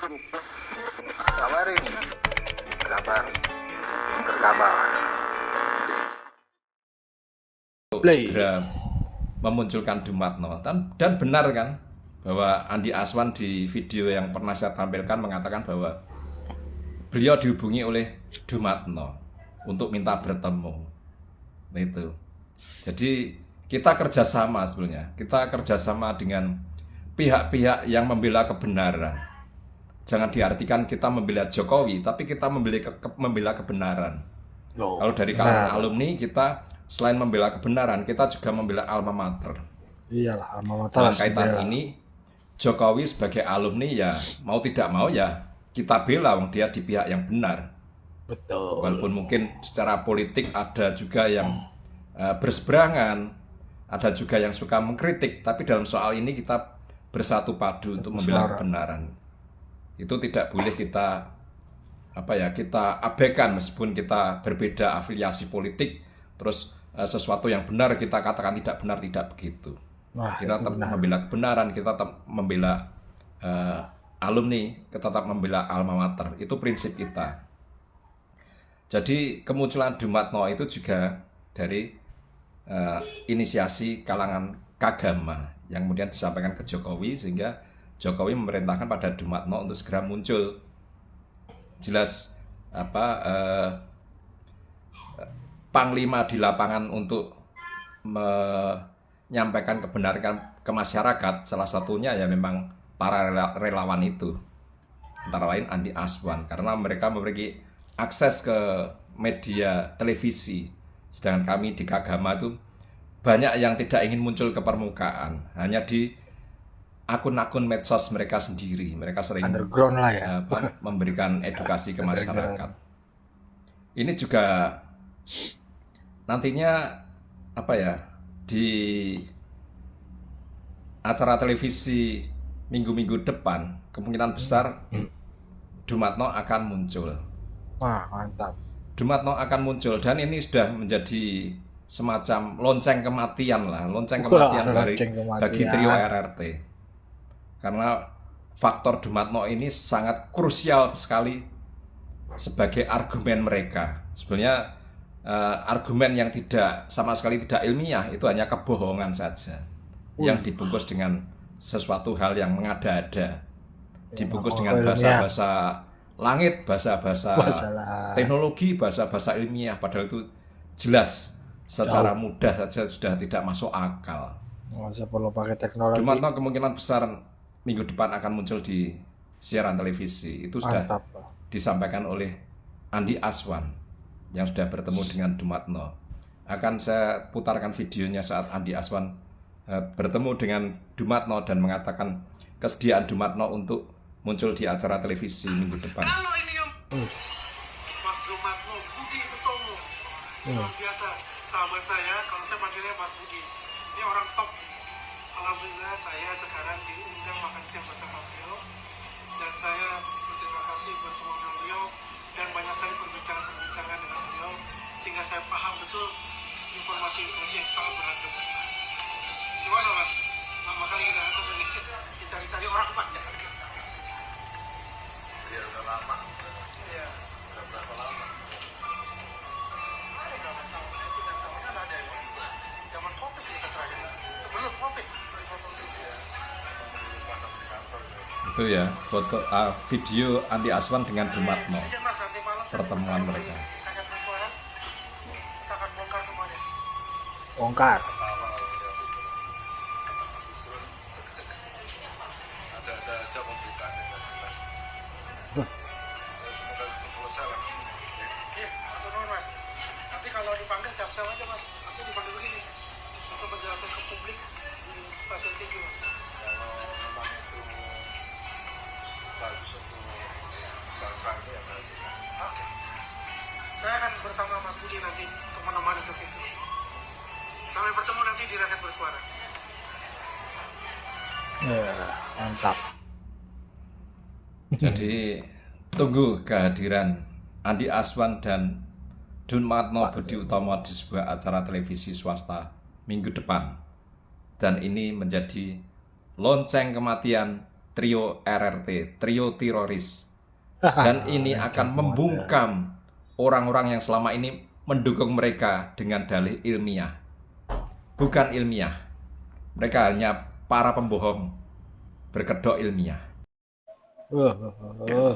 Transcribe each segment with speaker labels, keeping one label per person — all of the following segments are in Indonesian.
Speaker 1: Kabarin, kabar terkabar.
Speaker 2: Play.
Speaker 3: Segera memunculkan Dumatno dan benar kan bahwa Andi Aswan di video yang pernah saya tampilkan mengatakan bahwa beliau dihubungi oleh Dumatno untuk minta bertemu. Nah, itu. Jadi kita kerjasama sebenarnya. Kita kerjasama dengan pihak-pihak yang membela kebenaran. Jangan diartikan kita membela Jokowi, tapi kita membela kebenaran. Kalau dari kalangan alumni kita selain membela kebenaran, kita juga membela alma mater.
Speaker 2: Iyalah, alma mater.
Speaker 3: Dalam kaitan ini, Jokowi sebagai alumni ya mau tidak mau ya kita bela, wong dia di pihak yang benar.
Speaker 2: Betul.
Speaker 3: Walaupun mungkin secara politik ada juga yang berseberangan, ada juga yang suka mengkritik, tapi dalam soal ini kita bersatu padu untuk membela kebenaran. Itu tidak boleh kita kita abaikan meskipun kita berbeda afiliasi politik, terus sesuatu yang benar kita katakan tidak benar, tidak begitu.
Speaker 2: Wah,
Speaker 3: Kita tetap membela kebenaran, kita tetap membela alumni, kita tetap membela alma mater. Itu prinsip kita. Jadi kemunculan Dumatno itu juga dari inisiasi kalangan Kagama yang kemudian disampaikan ke Jokowi, sehingga Jokowi memerintahkan pada Dumatno untuk segera muncul. Jelas Panglima di lapangan untuk menyampaikan kebenaran ke masyarakat, salah satunya ya memang para relawan itu, antara lain Andi Aswan, karena mereka memiliki akses ke media televisi, sedangkan kami di Kagama itu banyak yang tidak ingin muncul ke permukaan, hanya di akun-akun medsos mereka sendiri. Mereka sering
Speaker 2: underground lah ya.
Speaker 3: memberikan edukasi ke masyarakat. Ini juga nantinya di acara televisi minggu-minggu depan kemungkinan besar Dumatno akan muncul.
Speaker 2: Wah, mantap.
Speaker 3: Dumatno akan muncul dan ini sudah menjadi semacam lonceng kematian lah, lonceng kematian bagi trio RRT. Karena faktor Dumatno ini sangat krusial sekali sebagai argumen mereka. Sebenarnya argumen yang sama sekali tidak ilmiah, itu hanya kebohongan saja yang dibungkus dengan sesuatu hal yang mengada-ada, dibungkus dengan bahasa-bahasa langit, bahasa-bahasa teknologi, bahasa-bahasa ilmiah, padahal itu jelas secara mudah saja sudah tidak masuk akal.
Speaker 2: Masa perlu pakai teknologi.
Speaker 3: Dumatno kemungkinan besar minggu depan akan muncul di siaran televisi. Itu sudah disampaikan oleh Andi Aswan yang sudah bertemu dengan Dumatno. Akan saya putarkan videonya saat Andi Aswan bertemu dengan Dumatno dan mengatakan kesediaan Dumatno untuk muncul di acara televisi minggu depan.
Speaker 4: Kalau ini yang Mas Dumatno Budi Utomo, luar biasa sahabat saya. Kalau saya panggilnya Mas Budi, ini orang top. Alhamdulillah saya sekarang diundang makan siang bersama beliau, dan saya berterima kasih bertemu dengan beliau dan banyak sekali perbincangan dengan beliau, sehingga saya paham betul informasi-informasi yang sangat berharga buat saya. Gimana Mas? Lama kali kita dicari-cari orang banyak.
Speaker 1: Ya udah lama.
Speaker 4: Iya.
Speaker 1: Udah berapa lama?
Speaker 4: Ada zaman COVID kita terakhir. Sebelum COVID.
Speaker 3: Itu ya foto video Andi Aswan dengan Dumatno, pertemuan mereka.
Speaker 4: Saya bersuara, kita akan bongkar semuanya.
Speaker 2: Bongkar.
Speaker 1: Ada aja pemberitaannya nggak jelas. Ya, semoga selesai lah.
Speaker 4: Iya, betul Mas. Nanti kalau dipanggil siap-siap aja Mas. Nanti dipanggil begini untuk menjelaskan ke publik di stasiun TV Mas.
Speaker 1: Kalau memang itu bagus untuk bangsa ini ya saya suka.
Speaker 4: Oke. Saya akan bersama Mas Budi nanti untuk menemani ke situ. Sampai bertemu nanti di Rakyat Bersuara.
Speaker 2: Ya, mantap.
Speaker 3: Jadi tunggu kehadiran Andi Aswan dan Dumatno Budi Utomo di sebuah acara televisi swasta minggu depan. Dan ini menjadi lonceng kematian trio RRT, trio teroris. Dan ini akan membungkam orang-orang yang selama ini mendukung mereka dengan dalih ilmiah. Bukan ilmiah. Mereka hanya para pembohong berkedok ilmiah.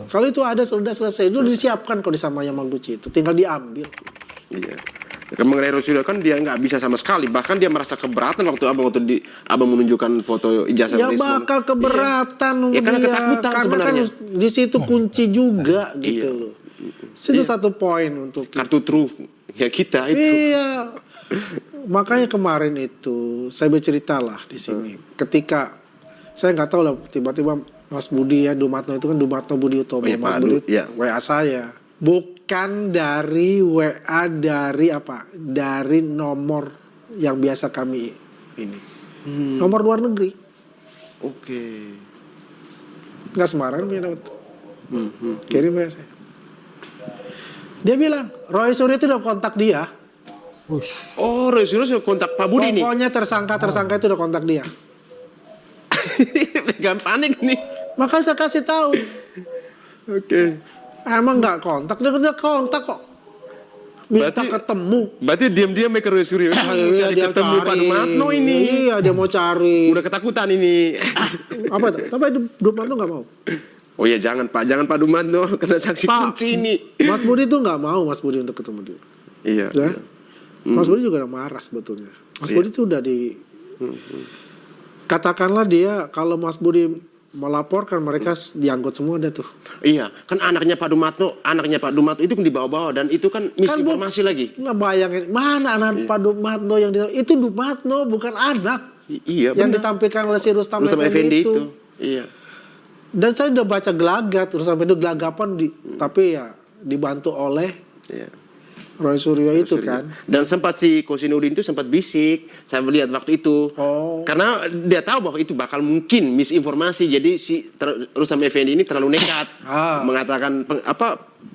Speaker 4: Kalau itu ada sudah selesai, itu disiapkan kok di sama Yamaguchi itu, tinggal diambil.
Speaker 5: Iya. Kan mengenai Rosario kan dia nggak bisa sama sekali, bahkan dia merasa keberatan waktu abang menunjukkan foto ijazah
Speaker 4: Ya
Speaker 5: Rismon.
Speaker 4: bakal keberatan
Speaker 5: Ya, karena
Speaker 4: dia.
Speaker 5: ketakutan
Speaker 4: Karena
Speaker 5: sebenarnya.
Speaker 4: kan di situ kunci juga gitu
Speaker 5: Iya.
Speaker 4: loh. Itu satu poin untuk
Speaker 5: Kartu truf ya kita itu.
Speaker 4: Iya. Makanya kemarin itu saya bercerita lah di sini. Ketika saya nggak tahu lah, tiba-tiba Mas Budi ya, Dumatno itu kan Dumatno Budi Utomo.
Speaker 5: Oh, iya,
Speaker 4: Mas
Speaker 5: Pak
Speaker 4: Budi
Speaker 5: Adu, iya.
Speaker 4: WA saya. Bukan dari WA dari apa? Dari nomor yang biasa kami ini. Nomor luar negeri.
Speaker 5: Oke.
Speaker 4: Nggak sembarangan punya dapat. Kirim WA saya. Dia bilang, Roy Suryo itu udah kontak dia.
Speaker 2: Wush.
Speaker 5: Oh, Rosario kontak Pak Budi nih.
Speaker 4: Pokoknya tersangka itu udah kontak dia.
Speaker 5: Jangan panik nih.
Speaker 4: Makanya saya kasih tahu.
Speaker 5: Oke.
Speaker 4: Emang nggak kontak, dia udah kontak kok. Minta
Speaker 5: Berarti-
Speaker 4: ketemu.
Speaker 5: Berarti diam-diam mereka Rosario cari
Speaker 4: dia
Speaker 5: ketemu Pak Dumatno ini.
Speaker 4: Iya, dia mau cari.
Speaker 5: Udah ketakutan ini.
Speaker 4: Apa itu? Tapi Dumatno nggak mau.
Speaker 5: Oh ya jangan Pak Dumatno karena saksi
Speaker 4: Pak.
Speaker 5: kunci ini.
Speaker 4: Mas Budi tuh nggak mau Mas Budi untuk ketemu dia.
Speaker 5: Iya.
Speaker 4: Ya?
Speaker 5: Iya.
Speaker 4: Mas Budi juga udah marah sebetulnya. Mas
Speaker 5: Iya.
Speaker 4: Budi tuh udah di... Katakanlah dia, kalau Mas Budi melaporkan mereka diangkut semua ada tuh.
Speaker 5: Iya, kan anaknya Pak Dumatno itu kan dibawa-bawa dan itu kan misinformasi lagi.
Speaker 4: Nah bayangin, mana anak Pak Dumatno yang itu Dumatno bukan anak
Speaker 5: Iya,
Speaker 4: yang
Speaker 5: benar.
Speaker 4: ditampilkan oleh si Rustam
Speaker 5: Rustam
Speaker 4: Effendi
Speaker 5: Effendi itu. Iya.
Speaker 4: Dan saya udah baca gelagat, Rustam Effendi gelagapan tapi ya dibantu oleh
Speaker 5: Iya.
Speaker 4: Roy Suryo itu
Speaker 5: Suryo.
Speaker 4: kan.
Speaker 5: Dan sempat si Kosinudin itu sempat bisik, saya melihat waktu itu.
Speaker 4: Oh.
Speaker 5: Karena dia tahu bahwa itu bakal mungkin misinformasi, jadi si Rustam Effendi ini terlalu nekat mengatakan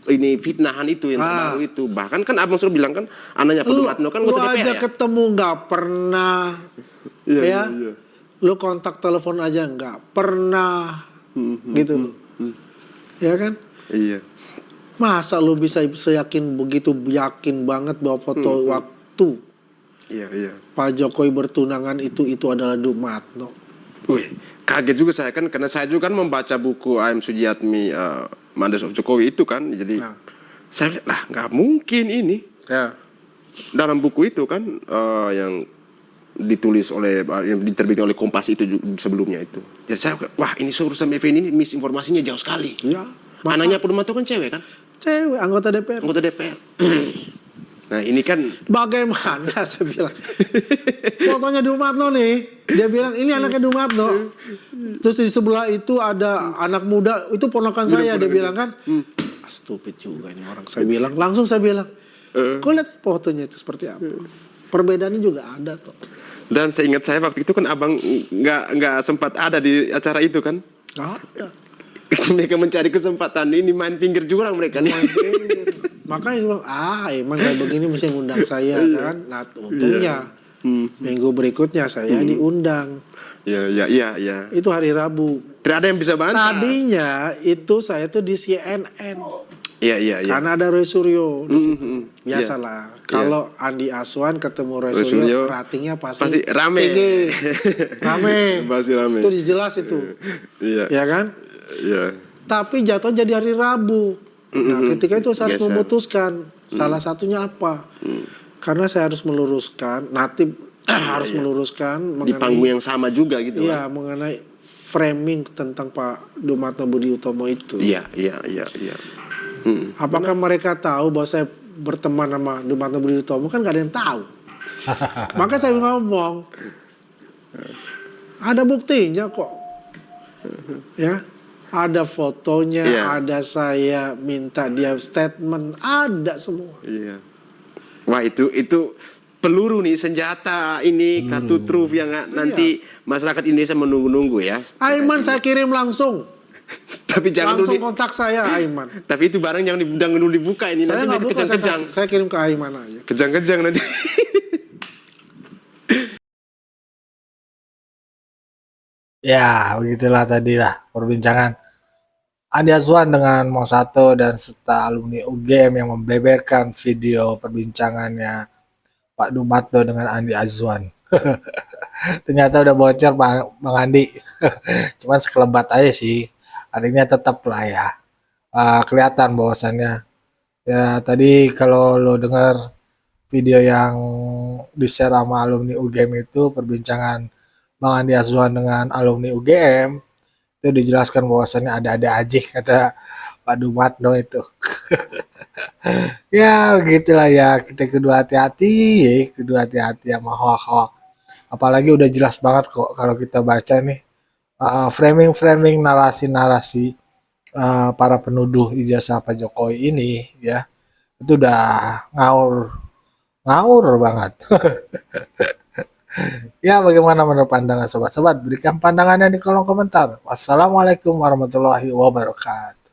Speaker 5: ini fitnahan itu yang terbaru itu. Bahkan kan abang suruh bilang kan anaknya Pak Dumatno kan
Speaker 4: lu
Speaker 5: anggota DPR
Speaker 4: aja
Speaker 5: ya.
Speaker 4: ketemu nggak pernah,
Speaker 5: Iya,
Speaker 4: ya.
Speaker 5: iya.
Speaker 4: Lu kontak telepon aja nggak pernah, gitu. Ya kan?
Speaker 5: Iya.
Speaker 4: Masa lu bisa seyakin begitu yakin banget bahwa foto waktu
Speaker 5: Iya, iya.
Speaker 4: Pak Jokowi bertunangan itu adalah Dumatno?
Speaker 5: Wih, kaget juga saya kan karena saya juga kan membaca buku A.M. Sujiatmi Mothers of Jokowi itu kan. Jadi saya lihat lah nggak mungkin ini.
Speaker 4: Ya.
Speaker 5: Dalam buku itu kan yang ditulis oleh yang diterbitkan oleh Kompas itu sebelumnya itu. Jadi saya wah ini Rustam Effendi ini misinformasinya jauh sekali.
Speaker 4: Ya.
Speaker 5: Anaknya Pak Dumatno kan cewek kan?
Speaker 4: Cewek anggota DPR.
Speaker 5: Anggota DPR. Nah ini kan
Speaker 4: Bagaimana saya bilang fotonya Dumatno nih, dia bilang ini anaknya Dumatno, terus di sebelah itu ada anak muda, itu ponakan saya, dia bilang kan stupid juga ini orang, saya bilang, langsung saya bilang kau lihat fotonya itu seperti apa, perbedaannya juga ada tuh.
Speaker 5: dan seingat saya waktu itu kan abang nggak sempat ada di acara itu kan?
Speaker 4: Nggak ada.
Speaker 5: Mereka mencari kesempatan ini main pinggir jurang mereka nih.
Speaker 4: Makanya dia bilang, emang kayak begini mesti ngundang saya kan. Nah untungnya minggu berikutnya saya diundang.
Speaker 5: Iya.
Speaker 4: Itu hari Rabu.
Speaker 5: Tidak ada yang bisa bantah.
Speaker 4: Tadinya itu saya tuh di CNN.
Speaker 5: Iya.
Speaker 4: Karena ada Roy Suryo di situ.
Speaker 5: Iya.
Speaker 4: Biasalah. Kalau Andi Aswan ketemu Roy Suryo, ratingnya pasti
Speaker 5: rame.
Speaker 4: tinggi. Rame.
Speaker 5: Pasti rame.
Speaker 4: Itu jelas itu.
Speaker 5: Iya.
Speaker 4: Ya kan?
Speaker 5: Iya.
Speaker 4: Tapi jatuh jadi hari Rabu. Nah, ketika itu saya harus
Speaker 5: Biasa.
Speaker 4: memutuskan salah satunya apa. Karena saya harus meluruskan, Natib harus meluruskan
Speaker 5: Di panggung yang sama juga gitu.
Speaker 4: iya, mengenai framing tentang Pak Dumatno Budi Utomo itu.
Speaker 5: Iya.
Speaker 4: Apakah mereka tahu bahwa saya berteman sama Dumatno Budi Utomo? Kan gak ada yang tahu. Maka saya ngomong, ada buktinya kok. Ya, ada fotonya,
Speaker 5: Iya.
Speaker 4: ada saya minta dia statement, ada semua.
Speaker 5: Iya. Wah itu peluru nih senjata ini kartu truf yang nanti masyarakat Indonesia menunggu-nunggu ya.
Speaker 4: Aiman saya kirim langsung.
Speaker 5: Tapi jangan
Speaker 4: Langsung
Speaker 5: dulu.
Speaker 4: kontak saya Aiman.
Speaker 5: Tapi itu barang yang dulu dibuka ini
Speaker 4: Saya
Speaker 5: nanti
Speaker 4: nggak buka,
Speaker 5: kejang-kejang.
Speaker 4: saya kirim ke Aiman aja.
Speaker 5: Kejang-kejang nanti.
Speaker 2: Ya, begitulah tadi lah perbincangan Andi Azwan dengan Mo Sato dan serta alumni UGM yang membeberkan video perbincangannya Pak Dumatto dengan Andi Azwan. Ternyata udah bocor Bang Andi. Cuman sekelebat aja sih. Artinya tetap lah ya. Kelihatan bahwasannya. Ya tadi kalau lo dengar video yang di-share sama alumni UGM itu perbincangan Bang Andi Azwan dengan alumni UGM itu dijelaskan bahwasannya ada aja kata Pak Dumatno itu. Ya begitulah ya kita kedua hati-hati sama hoak-hoak. Apalagi udah jelas banget kok kalau kita baca nih framing-framing narasi-narasi para penuduh ijazah Pak Jokowi ini ya itu udah ngawur banget. Ya bagaimana menurut pandangan sobat-sobat? Berikan pandangannya di kolom komentar. Wassalamualaikum warahmatullahi wabarakatuh.